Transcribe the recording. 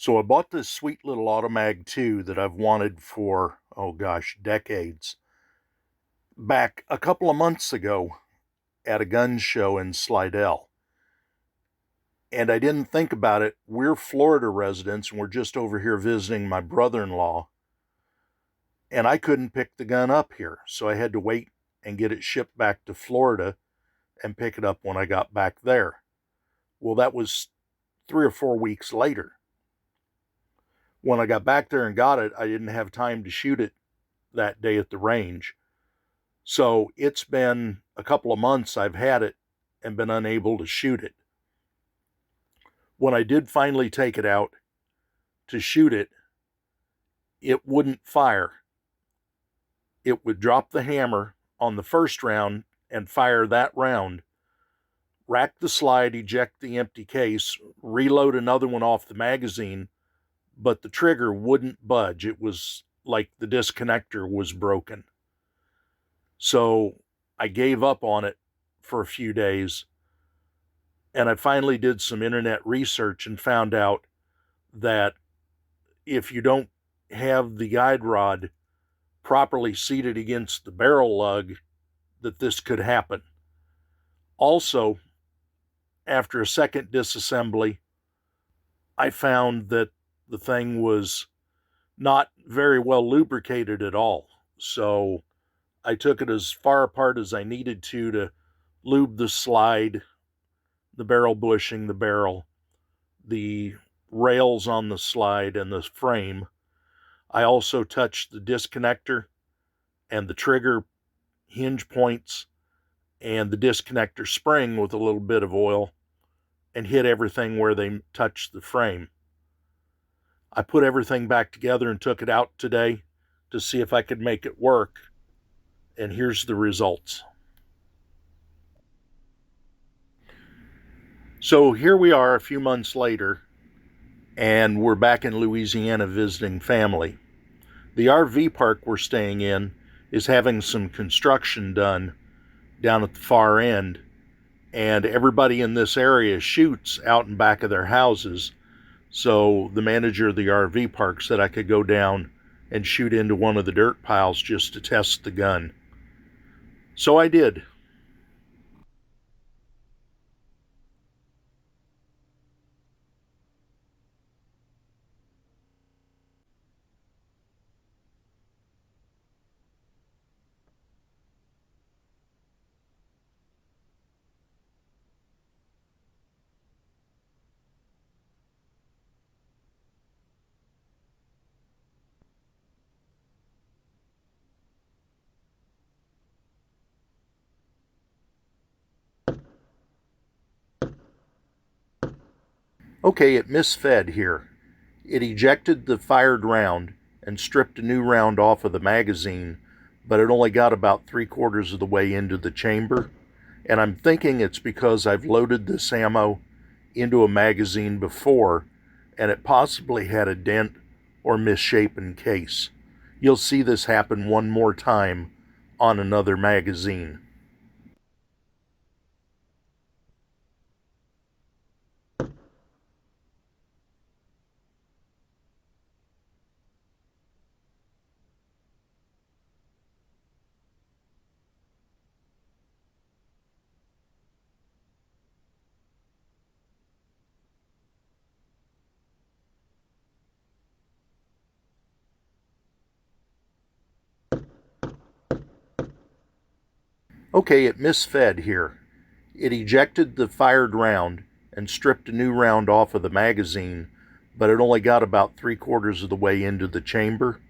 So I bought this sweet little Automag 2 that I've wanted for, oh gosh, decades. Back a couple of months ago at a gun show in Slidell. And I didn't think about it. We're Florida residents and we're just over here visiting my brother-in-law. And I couldn't pick the gun up here. So I had to wait and get it shipped back to Florida and pick it up when I got back there. Well, that was 3 or 4 weeks later. When I got back there and got it, I didn't have time to shoot it that day at the range. So it's been a couple of months I've had it and been unable to shoot it. When I did finally take it out to shoot it, it wouldn't fire. It would drop the hammer on the first round and fire that round, rack the slide, eject the empty case, reload another one off the magazine, but the trigger wouldn't budge. It was like the disconnector was broken. So I gave up on it for a few days, and I finally did some internet research and found out that if you don't have the guide rod properly seated against the barrel lug, that this could happen. Also, after a second disassembly, I found that the thing was not very well lubricated at all. So I took it as far apart as I needed to lube the slide, the barrel bushing, the barrel, the rails on the slide, and the frame. I also touched the disconnector and the trigger hinge points and the disconnector spring with a little bit of oil and hit everything where they touched the frame. I put everything back together and took it out today to see if I could make it work. And here's the results. So here we are a few months later, and we're back in Louisiana visiting family. The RV park we're staying in is having some construction done down at the far end, and everybody in this area shoots out in back of their houses. So the manager of the RV park said I could go down and shoot into one of the dirt piles just to test the gun. So I did. Okay, it misfed here. It ejected the fired round and stripped a new round off of the magazine, but it only got about 3/4 of the way into the chamber. And I'm thinking it's because I've loaded this ammo into a magazine before, and it possibly had a dent or misshapen case. You'll see this happen one more time on another magazine. Okay, it misfed here. It ejected the fired round and stripped a new round off of the magazine, but it only got about 3/4 of the way into the chamber.